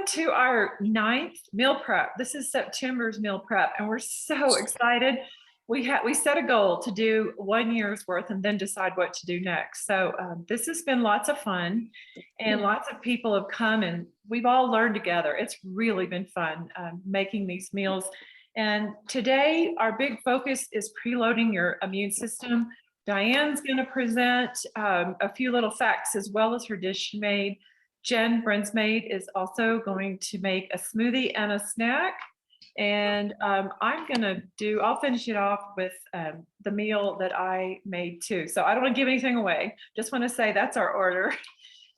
to our 9th meal prep. This is September's meal prep, and we're so excited. We set a goal to do 1 year's worth and then decide what to do next. So this has been lots of fun, and lots of people have come, and we've all learned together. It's really been fun making these meals. And today our big focus is preloading your immune system. Diane's going to present a few little facts as well as her dish she made. Jen, Brent's maid, is also going to make a smoothie and a snack. And I'll finish it off with the meal that I made too. So I don't want to give anything away. Just want to say that's our order.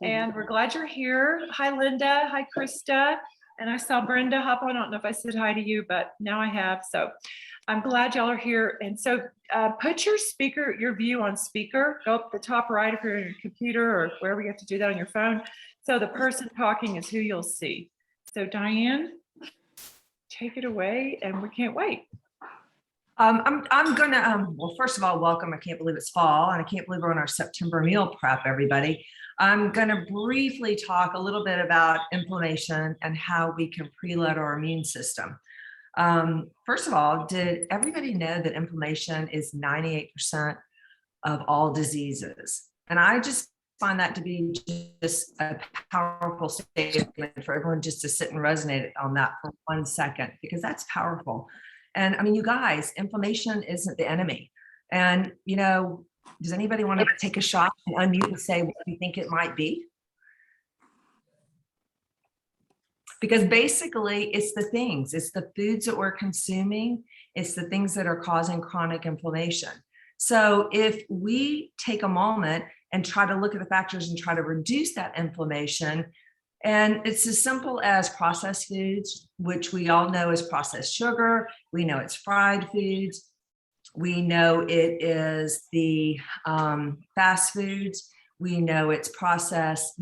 And we're glad you're here. Hi, Linda. Hi, Krista. And I saw Brenda hop on. I don't know if I said hi to you, but now I have. So I'm glad y'all are here. And so put your view on speaker. Go up the top right if you're on your computer or wherever you have to do that on your phone. So the person talking is who you'll see. So Diane, take it away, and we can't wait. I'm gonna, well, first of all, welcome. I can't believe it's fall, and I can't believe we're on our September meal prep, everybody. I'm gonna briefly talk a little bit about inflammation and how we can preload our immune system. First of all, did everybody know that inflammation is 98% of all diseases? And I just find that to be just a powerful statement for everyone just to sit and resonate on that for 1 second, because that's powerful. And I mean, you guys, inflammation isn't the enemy. And, you know, does anybody want to take a shot and unmute and say what you think it might be? Because basically it's the foods that we're consuming, it's the things that are causing chronic inflammation. So if we take a moment and try to look at the factors and try to reduce that inflammation, and it's as simple as processed foods, which we all know is processed sugar. We know it's fried foods. We know it is the fast foods. We know it's processed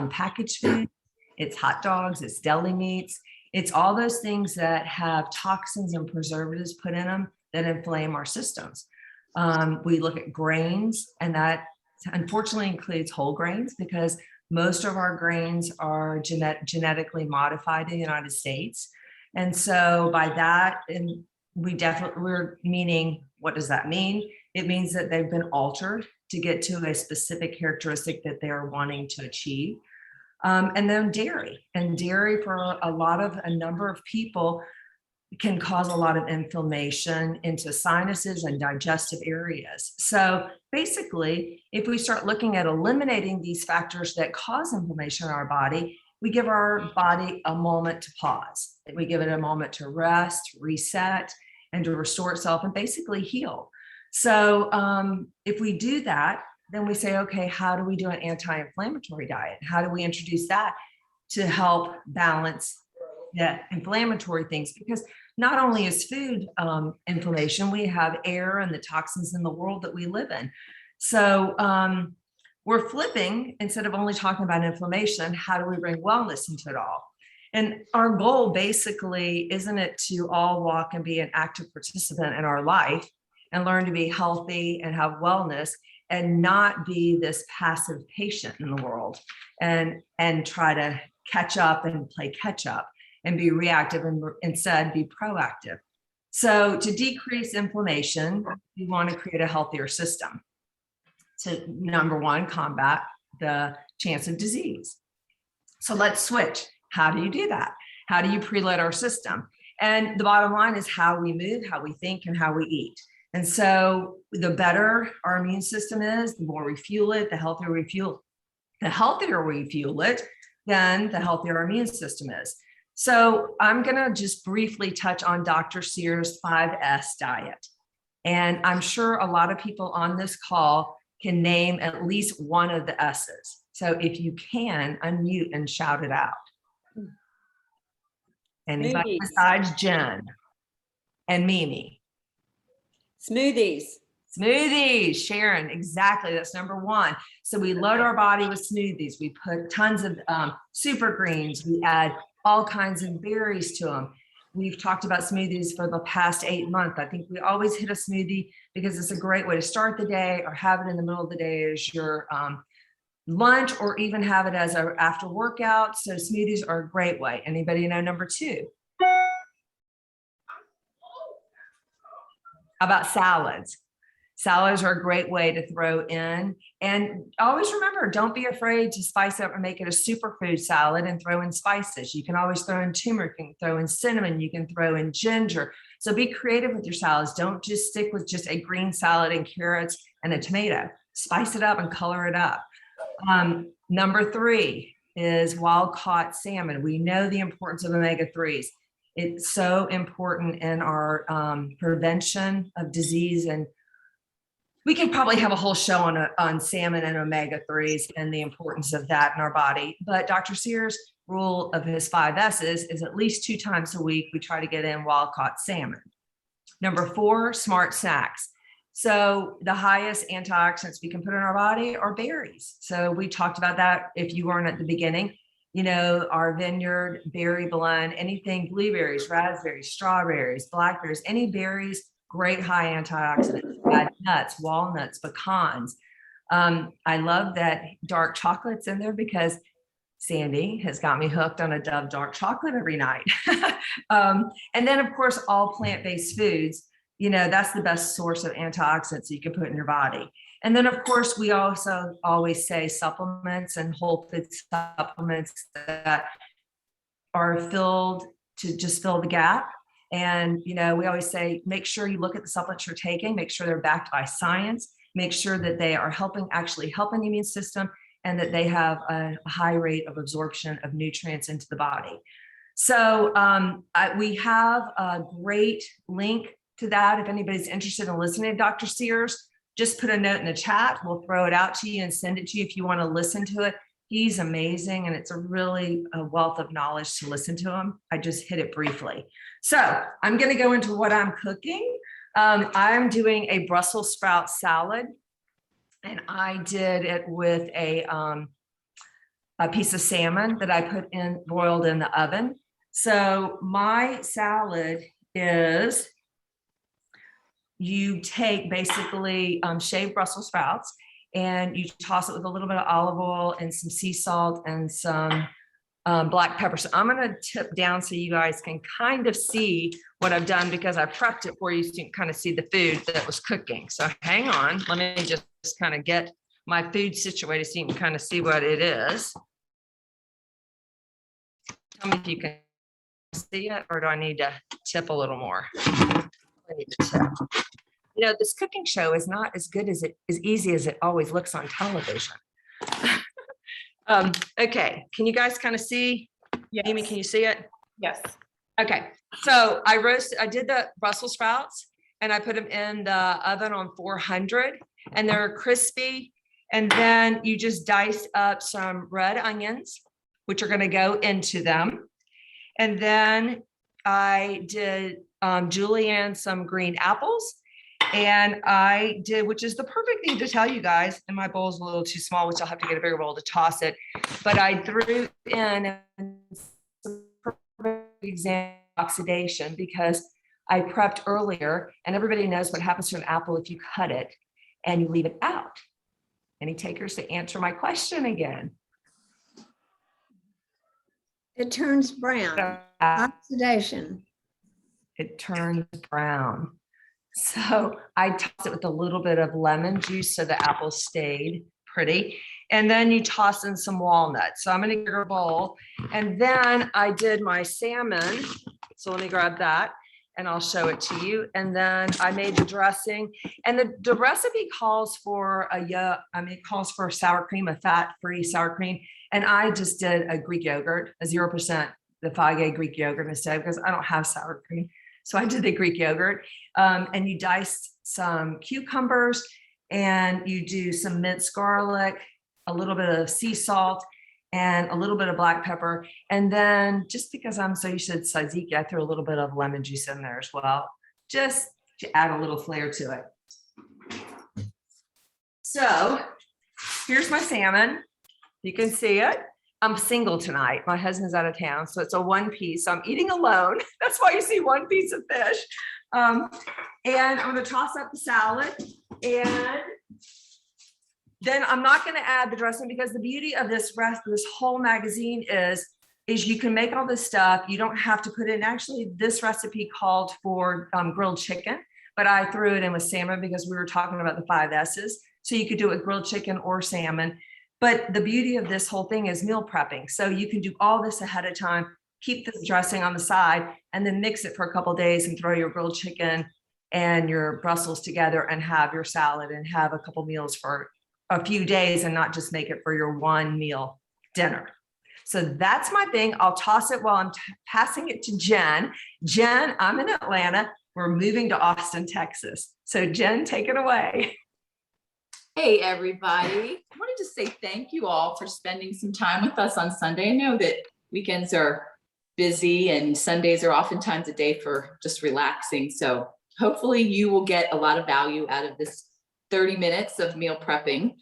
packaged food. It's hot dogs, it's deli meats. It's all those things that have toxins and preservatives put in them that inflame our systems. We look at grains, and that unfortunately includes whole grains, because most of our grains are genetically modified in the United States. And so by that, and we're meaning, what does that mean? It means that they've been altered to get to a specific characteristic that they're wanting to achieve. And then dairy, for a number of people can cause a lot of inflammation into sinuses and digestive areas. So basically, if we start looking at eliminating these factors that cause inflammation in our body, we give our body a moment to pause. We give it a moment to rest, reset, and to restore itself and basically heal. So if we do that, then we say, okay, how do we do an anti-inflammatory diet? How do we introduce that to help balance the inflammatory things? Because not only is food inflammation, we have air and the toxins in the world that we live in. So we're flipping, instead of only talking about inflammation, how do we bring wellness into it all? And our goal basically, isn't it to all walk and be an active participant in our life and learn to be healthy and have wellness, and not be this passive patient in the world and try to catch up and play catch up and be reactive, and instead be proactive. So to decrease inflammation, we want to create a healthier system. So number one, combat the chance of disease. So let's switch. How do you do that? How do you preload our system? And the bottom line is how we move, how we think, and how we eat. And so the better our immune system is, the more we fuel it, the healthier we fuel it, then the healthier our immune system is. So I'm going to just briefly touch on Dr. Sears' 5S diet. And I'm sure a lot of people on this call can name at least one of the S's. So if you can, unmute and shout it out. Anybody besides Jen and Mimi? Smoothies. Smoothies, Sharon, exactly. That's number one. So we load our body with smoothies. We put tons of super greens. We add all kinds of berries to them. We've talked about smoothies for the past 8 months. I think we always hit a smoothie because it's a great way to start the day, or have it in the middle of the day as your lunch or even have it as a after workout. So smoothies are a great way. Anybody know number 2? How about salads? Salads are a great way to throw in. And always remember, don't be afraid to spice up and make it a superfood salad and throw in spices. You can always throw in turmeric, you can throw in cinnamon, you can throw in ginger. So be creative with your salads. Don't just stick with just a green salad and carrots and a tomato. Spice it up and color it up. Number 3 is wild caught salmon. We know the importance of omega-3s. It's so important in our prevention of disease, and we could probably have a whole show on salmon and omega-3s and the importance of that in our body. But Dr. Sears' rule of his 5 S's is at least 2 times a week, we try to get in wild caught salmon. Number 4, smart snacks. So the highest antioxidants we can put in our body are berries. So we talked about that if you weren't at the beginning. You know, our vineyard berry blend, anything, blueberries, raspberries, strawberries, blackberries, any berries, great high antioxidants. Add nuts, walnuts, pecans. I love that dark chocolate's in there because Sandy has got me hooked on a Dove dark chocolate every night. And then of course, all plant-based foods, you know, that's the best source of antioxidants you can put in your body. And then of course, we also always say supplements and whole food supplements that are filled to just fill the gap. And, you know, we always say, make sure you look at the supplements you're taking, make sure they're backed by science, make sure that they are actually helping the immune system, and that they have a high rate of absorption of nutrients into the body. So we have a great link to that. If anybody's interested in listening to Dr. Sears, just put a note in the chat. We'll throw it out to you and send it to you if you want to listen to it. He's amazing, and it's a really a wealth of knowledge to listen to him. I just hit it briefly. So I'm going to go into what I'm cooking. I'm doing a Brussels sprout salad, and I did it with a piece of salmon that I boiled in the oven. So my salad is, you take basically shaved Brussels sprouts, and you toss it with a little bit of olive oil and some sea salt and some black pepper. So I'm going to tip down so you guys can kind of see what I've done, because I prepped it for you so you can kind of see the food that was cooking. So hang on, let me just kind of get my food situated so you can kind of see what it is. Tell me if you can see it, or do I need to tip a little more? I need to tip. You know, this cooking show is not as good as easy as it always looks on television. Okay, can you guys kind of see? Yes. Amy, can you see it? Yes. Okay, so I did the Brussels sprouts, and I put them in the oven on 400, and they're crispy. And then you just dice up some red onions, which are going to go into them. And then I did julienne some green apples. And I did, which is the perfect thing to tell you guys, and my bowl is a little too small, which I'll have to get a bigger bowl to toss it. But I threw in some perfect oxidation, because I prepped earlier, and everybody knows what happens to an apple if you cut it and you leave it out. Any takers to answer my question again? It turns brown. Oxidation. It turns brown. So I tossed it with a little bit of lemon juice so the apple stayed pretty. And then you toss in some walnuts. So I'm going to get a bowl. And then I did my salmon. So let me grab that and I'll show it to you. And then I made the dressing. And the recipe calls for it calls for sour cream, a fat-free sour cream. And I just did a Greek yogurt, a 0%, the Fage Greek yogurt instead, because I don't have sour cream. So I did the Greek yogurt, and you dice some cucumbers, and you do some minced garlic, a little bit of sea salt, and a little bit of black pepper. And then just because I'm so used to tzatziki, I threw a little bit of lemon juice in there as well, just to add a little flair to it. So here's my salmon. You can see it. I'm single tonight. My husband's out of town, so it's a one piece. So I'm eating alone. That's why you see one piece of fish. And I'm going to toss up the salad, and then I'm not going to add the dressing, because the beauty of this whole magazine is you can make all this stuff. You don't have to put in, actually, this recipe called for grilled chicken, but I threw it in with salmon because we were talking about the 5 S's. So you could do it with grilled chicken or salmon. But the beauty of this whole thing is meal prepping. So you can do all this ahead of time, keep this dressing on the side, and then mix it for a couple of days and throw your grilled chicken and your Brussels together and have your salad and have a couple meals for a few days, and not just make it for your one meal dinner. So that's my thing. I'll toss it while I'm passing it to Jen. Jen, I'm in Atlanta. We're moving to Austin, Texas. So Jen, take it away. Hey, everybody. I wanted to say thank you all for spending some time with us on Sunday. I know that weekends are busy and Sundays are oftentimes a day for just relaxing. So hopefully you will get a lot of value out of this 30 minutes of meal prepping.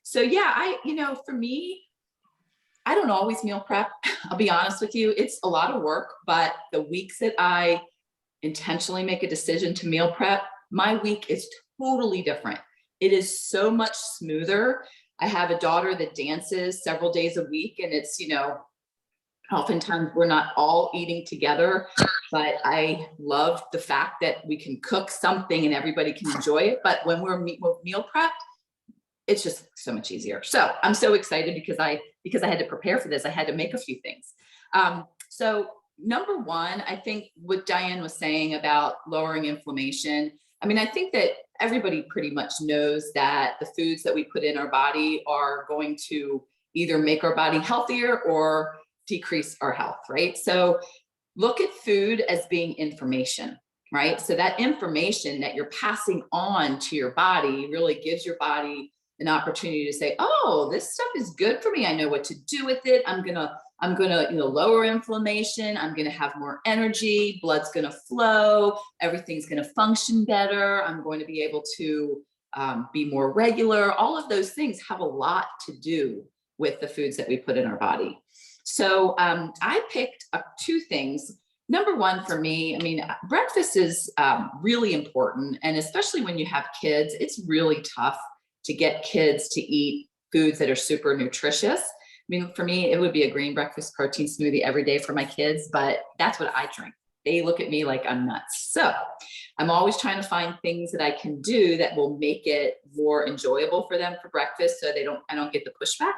So yeah, for me, I don't always meal prep. I'll be honest with you. It's a lot of work, but the weeks that I intentionally make a decision to meal prep, my week is totally different. It is so much smoother. I have a daughter that dances several days a week, and it's, oftentimes we're not all eating together, but I love the fact that we can cook something and everybody can enjoy it. But when we're meal prepped, it's just so much easier. So I'm so excited because I had to prepare for this. I had to make a few things. So number one, I think what Diane was saying about lowering inflammation. I mean, I think that everybody pretty much knows that the foods that we put in our body are going to either make our body healthier or decrease our health, right? So look at food as being information, right? So that information that you're passing on to your body really gives your body an opportunity to say, oh, this stuff is good for me. I know what to do with it. I'm gonna lower inflammation. I'm gonna have more energy. Blood's gonna flow. Everything's gonna function better. I'm going to be able to be more regular. All of those things have a lot to do with the foods that we put in our body. So I picked up 2 things. Number one for me, I mean, breakfast is really important. And especially when you have kids, it's really tough to get kids to eat foods that are super nutritious. I mean, for me, it would be a green breakfast protein smoothie every day for my kids, but that's what I drink. They look at me like I'm nuts. So I'm always trying to find things that I can do that will make it more enjoyable for them for breakfast, so I don't get the pushback.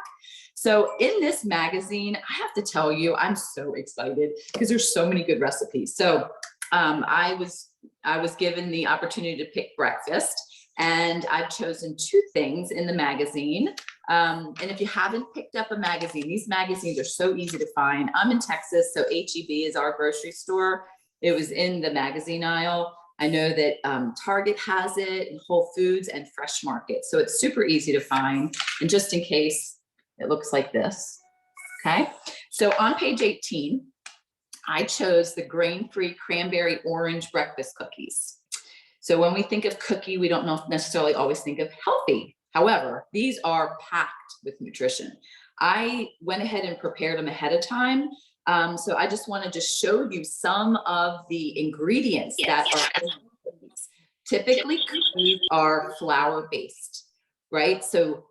So in this magazine, I have to tell you, I'm so excited because there's so many good recipes. So I was given the opportunity to pick breakfast, and I've chosen 2 things in the magazine. And if you haven't picked up a magazine, these magazines are so easy to find. I'm in Texas, so H-E-B is our grocery store. It was in the magazine aisle. I know that Target has it, and Whole Foods, and Fresh Market. So it's super easy to find. And just in case, it looks like this. Okay. So on page 18, I chose the grain-free cranberry orange breakfast cookies. So when we think of cookie, we don't necessarily always think of healthy. However, these are packed with nutrition. I went ahead and prepared them ahead of time. So I just wanted to show you some of the ingredients that are in cookies. Typically, cookies are flour-based, right? So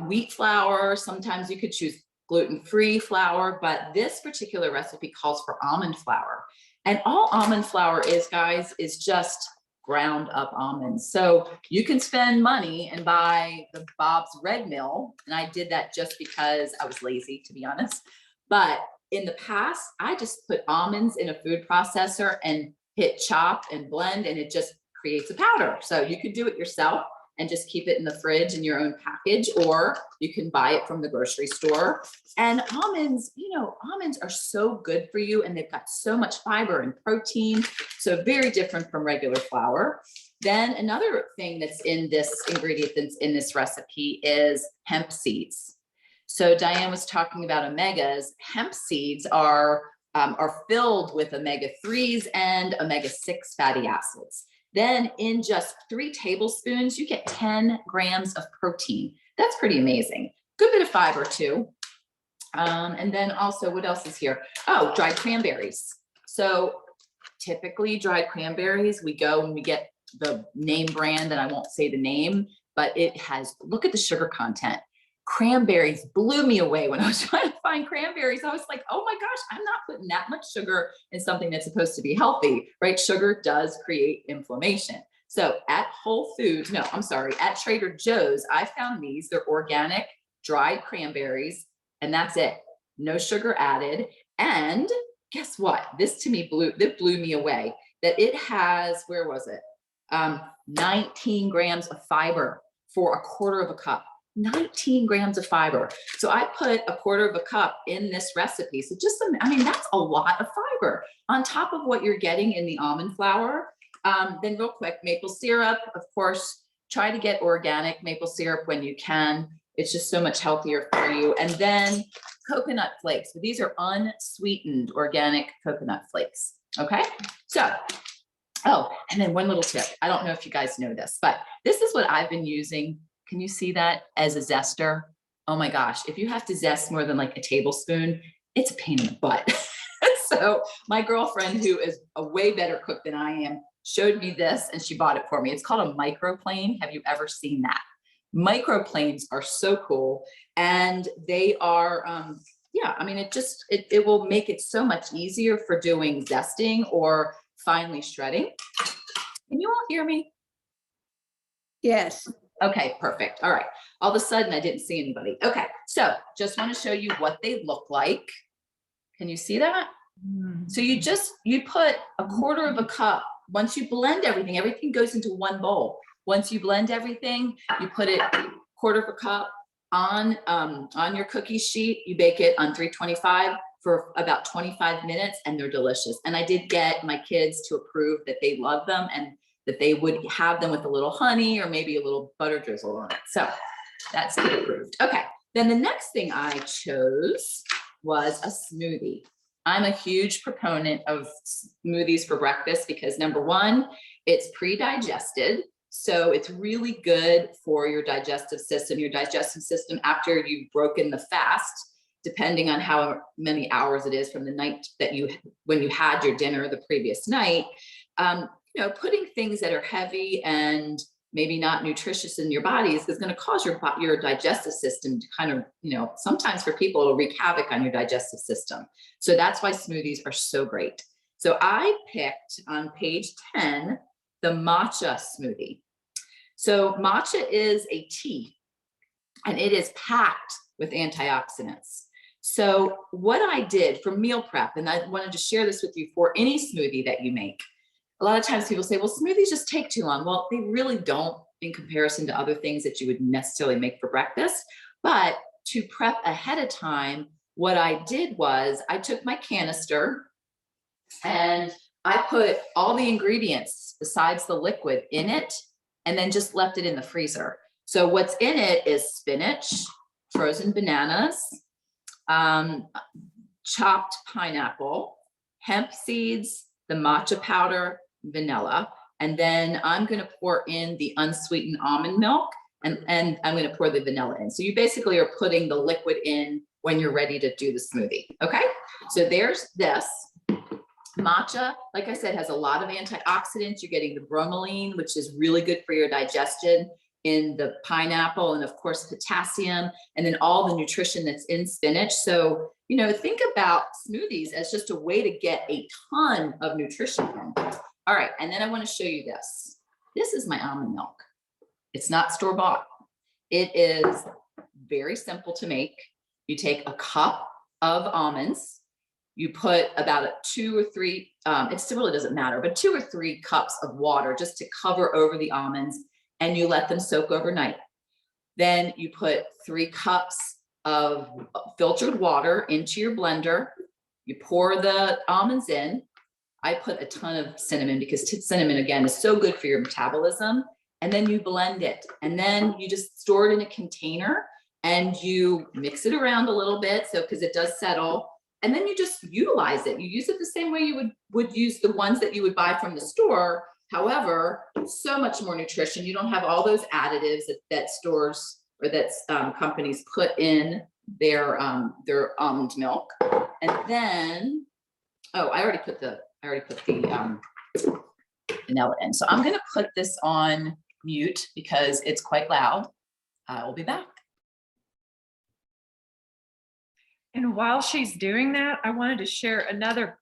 wheat flour, sometimes you could choose gluten-free flour, but this particular recipe calls for almond flour. And all almond flour is, guys, is just ground up almonds. So you can spend money and buy the Bob's Red Mill. And I did that just because I was lazy, to be honest. But in the past, I just put almonds in a food processor and hit chop and blend, and it just creates a powder. So you could do it yourself and just keep it in the fridge in your own package, or you can buy it from the grocery store. And almonds, almonds are so good for you, and they've got so much fiber and protein. So very different from regular flour. Then another thing that's in this ingredient that's in this recipe is hemp seeds. So Diane was talking about omegas. Hemp seeds are filled with omega-3s and omega-6 fatty acids. Then in just 3 tablespoons, you get 10 grams of protein. That's pretty amazing. Good bit of fiber too. And then also, what else is here? Oh, dried cranberries. So typically dried cranberries, we go and we get the name brand, and I won't say the name. but it has, look at the sugar content. Cranberries blew me away when I was trying to find cranberries. I was like, oh my gosh, I'm not putting that much sugar in something that's supposed to be healthy, right? Sugar does create inflammation. So at Whole Foods, no, I'm sorry, at Trader Joe's, I found these. They're organic dried cranberries, and that's it. No sugar added. And guess what? This to me blew me away. That it has, where was it? 19 grams of fiber for a quarter of a cup. 19 grams of fiber. So I put a quarter of a cup in this recipe. So just, I mean, that's a lot of fiber on top of what you're getting in the almond flour. Then real quick, maple syrup, of course, try to get organic maple syrup when you can. It's just so much healthier for you. And then coconut flakes. So these are unsweetened organic coconut flakes. Okay. So, oh, and then one little tip. I don't know if you guys know this, but this is what I've been using. Can you see that as a zester? Oh my gosh. If you have to zest more than like a tablespoon, it's a pain in the butt. So my girlfriend, who is a way better cook than I am, showed me this and she bought it for me. It's called a microplane. Have you ever seen that? Microplanes are so cool. And they are, yeah, I mean, it will make it so much easier for doing zesting or finely shredding. Can you all hear me? Yes. Okay, perfect. All right. All of a sudden I didn't see anybody. Okay. So just want to show you what they look like. Can you see that? So you put a quarter of a cup. Once you blend everything, everything goes into one bowl. Once you blend everything, you put it quarter of a cup on your cookie sheet. You bake it on 325 for about 25 minutes and they're delicious. And I did get my kids to approve that they love them and that they would have them with a little honey or maybe a little butter drizzle on it. So that's approved. Okay. Then the next thing I chose was a smoothie. I'm a huge proponent of smoothies for breakfast because number one, it's pre-digested. So it's really good for your digestive system. Your digestive system after you've broken the fast, depending on how many hours it is from the night that when you had your dinner the previous night, you know, putting things that are heavy and maybe not nutritious in your body is going to cause your digestive system to kind of, you know, sometimes for people, it'll wreak havoc on your digestive system. So that's why smoothies are so great. So I picked on page 10, the matcha smoothie. So matcha is a tea and it is packed with antioxidants. So what I did for meal prep, and I wanted to share this with you for any smoothie that you make. A lot of times people say, well, smoothies just take too long. Well, they really don't in comparison to other things that you would necessarily make for breakfast. But to prep ahead of time, what I did was I took my canister and I put all the ingredients besides the liquid in it and then just left it in the freezer. So what's in it is spinach, frozen bananas, chopped pineapple, hemp seeds, the matcha powder, vanilla, and then I'm going to pour in the unsweetened almond milk and I'm going to pour the vanilla in. So you basically are putting the liquid in when you're ready to do the smoothie. Okay. So there's this. Matcha, like I said, has a lot of antioxidants. You're getting the bromelain, which is really good for your digestion in the pineapple and of course potassium and then all the nutrition that's in spinach. So, you know, think about smoothies as just a way to get a ton of nutrition in. All right. And then I want to show you this. This is my almond milk. It's not store-bought. It is very simple to make. You take a cup of almonds, you put about 2 or 3, it still really doesn't matter, but 2 or 3 cups of water just to cover over the almonds and you let them soak overnight. Then you put 3 cups of filtered water into your blender. You pour the almonds in. I put a ton of cinnamon because cinnamon, again, is so good for your metabolism. And then you blend it. And then you just store it in a container and you mix it around a little bit. So, because it does settle. And then you just utilize it. You use it the same way you would use the ones that you would buy from the store. However, so much more nutrition. You don't have all those additives that stores or that companies put in their almond milk. And then, oh, I already put the vanilla in. So I'm going to put this on mute because it's quite loud. We'll be back. And while she's doing that, I wanted to share another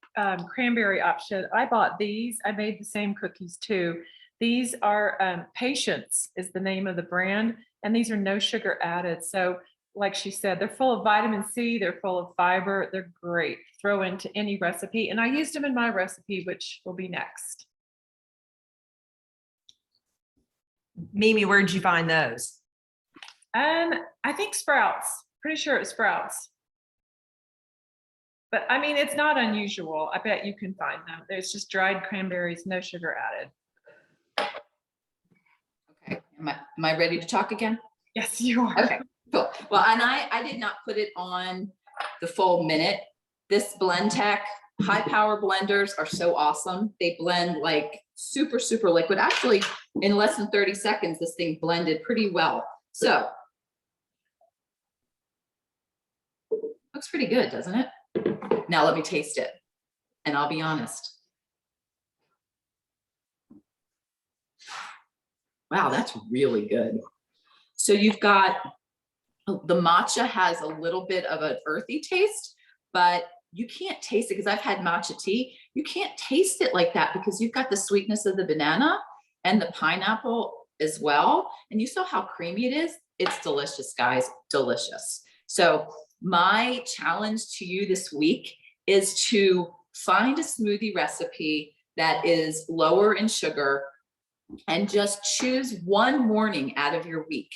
cranberry option. I bought these. I made the same cookies too. These are Patience is the name of the brand, and these are no sugar added. So like she said, they're full of vitamin C, they're full of fiber, they're great. Throw into any recipe. And I used them in my recipe, which will be next. Mimi, where'd you find those? I think Sprouts, pretty sure it's Sprouts. But I mean, it's not unusual. I bet you can find them. There's just dried cranberries, no sugar added. Okay, am I ready to talk again? Yes, you are. Okay, cool. Well, and I did not put it on the full minute. This Blend Tech high power blenders are so awesome. They blend like super, super liquid. Actually, in less than 30 seconds, this thing blended pretty well. So, looks pretty good, doesn't it? Now let me taste it, and I'll be honest. Wow, that's really good. So you've got, the matcha has a little bit of an earthy taste, but you can't taste it because I've had matcha tea. You can't taste it like that because you've got the sweetness of the banana and the pineapple as well. And you saw how creamy it is. It's delicious, guys, delicious. So my challenge to you this week is to find a smoothie recipe that is lower in sugar and just choose one morning out of your week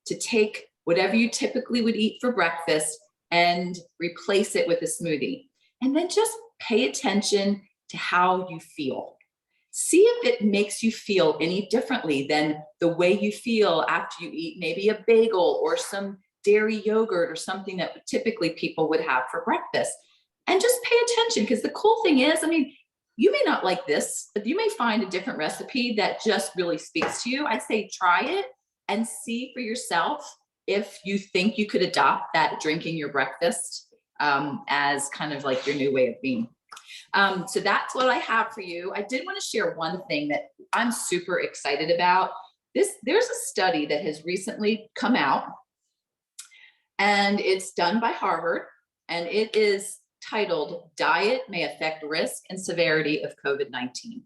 to take whatever you typically would eat for breakfast and replace it with a smoothie. And then just pay attention to how you feel. See if it makes you feel any differently than the way you feel after you eat maybe a bagel or some dairy yogurt or something that typically people would have for breakfast. And just pay attention, because the cool thing is, I mean, you may not like this, but you may find a different recipe that just really speaks to you. I'd say try it and see for yourself if you think you could adopt that drinking your breakfast as kind of like your new way of being. So that's what I have for you. I did want to share one thing that I'm super excited about. There's a study that has recently come out, and it's done by Harvard, and it is titled "Diet May Affect Risk and Severity of COVID-19."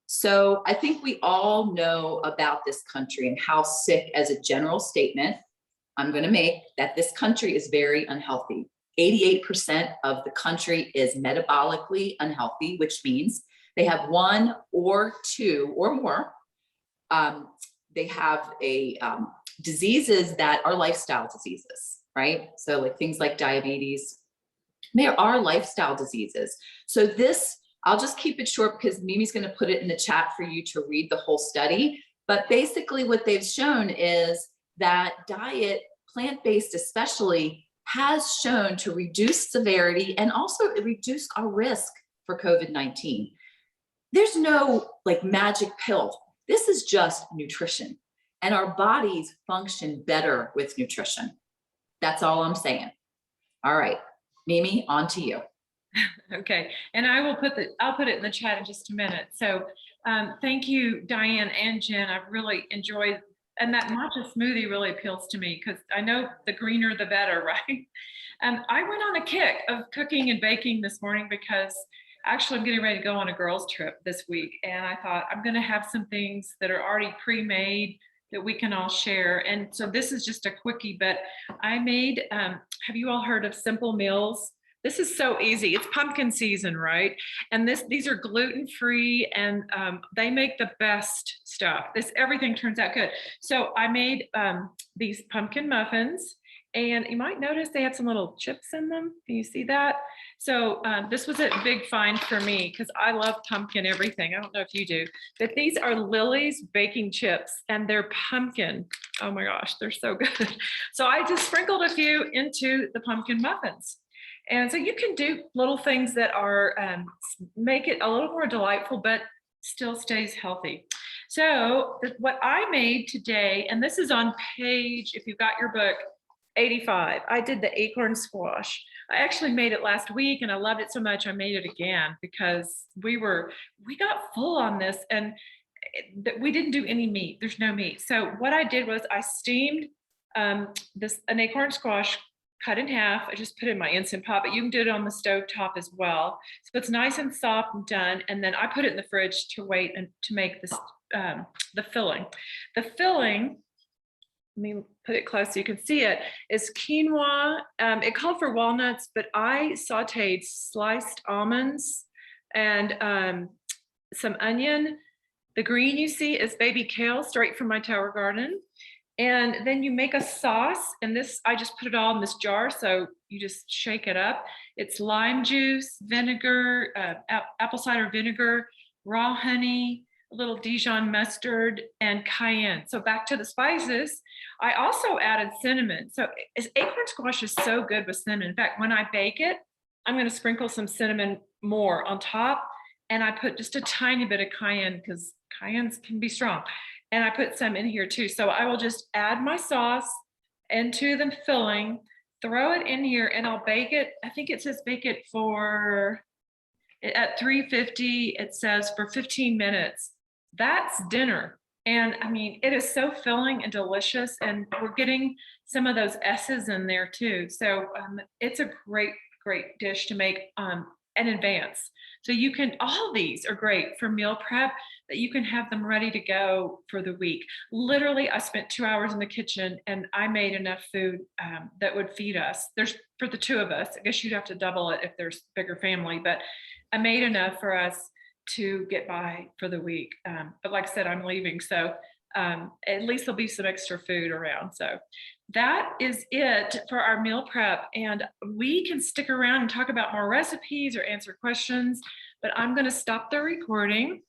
So I think we all know about this country and how sick, as a general statement, I'm going to make that this country is very unhealthy. 88% of the country is metabolically unhealthy, which means they have one or two or more. They have diseases that are lifestyle diseases, right? So like things like diabetes, there are lifestyle diseases. So this, I'll just keep it short because Mimi's going to put it in the chat for you to read the whole study. But basically what they've shown is that diet, plant-based especially, has shown to reduce severity and also reduce our risk for COVID-19. There's no like magic pill. This is just nutrition, and our bodies function better with nutrition. That's all I'm saying. All right, Mimi, on to you. Okay, and I'll put it in the chat in just a minute. So thank you, Diane and Jen. I've really enjoyed, and that matcha smoothie really appeals to me because I know the greener the better, right? I went on a kick of cooking and baking this morning because actually I'm getting ready to go on a girls trip this week, and I thought I'm going to have some things that are already pre-made that we can all share. And so this is just a quickie, but I made, have you all heard of Simple Meals? This is so easy. It's pumpkin season, right? And these are gluten-free, and they make the best stuff. Everything turns out good. So I made these pumpkin muffins, and you might notice they have some little chips in them. Can you see that? So this was a big find for me because I love pumpkin everything. I don't know if you do, but these are Lily's baking chips, and they're pumpkin. Oh my gosh, they're so good. So I just sprinkled a few into the pumpkin muffins. And so you can do little things that are make it a little more delightful, but still stays healthy. So what I made today, and this is on page, if you've got your book, 85. I did the acorn squash. I actually made it last week, and I loved it so much I made it again because we got full on this, and we didn't do any meat. There's no meat. So what I did was I steamed an acorn squash cut in half. I just put it in my Instant Pot, but you can do it on the stove top as well. So it's nice and soft and done. And then I put it in the fridge to wait and to make this the filling. The filling, let me put it close so you can see it, is quinoa. It called for walnuts, but I sauteed sliced almonds and some onion. The green you see is baby kale straight from my tower garden. And then you make a sauce, and this, I just put it all in this jar, so you just shake it up. It's lime juice, vinegar, apple cider vinegar, raw honey, a little Dijon mustard, and cayenne. So back to the spices, I also added cinnamon. So acorn squash is so good with cinnamon. In fact, when I bake it, I'm going to sprinkle some cinnamon more on top, and I put just a tiny bit of cayenne because cayennes can be strong. And I put some in here too. So I will just add my sauce into the filling, throw it in here, and I'll bake it. I think it says bake it for, at 350, it says for 15 minutes. That's dinner. And I mean, it is so filling and delicious. And we're getting some of those S's in there too. So it's a great, great dish to make in advance. So you can, all these are great for meal prep, that you can have them ready to go for the week. Literally, I spent 2 hours in the kitchen and I made enough food that would feed us. There's, for the two of us, I guess you'd have to double it if there's bigger family, but I made enough for us to get by for the week. But like I said, I'm leaving. So at least there'll be some extra food around. So that is it for our meal prep. And we can stick around and talk about more recipes or answer questions, but I'm going to stop the recording.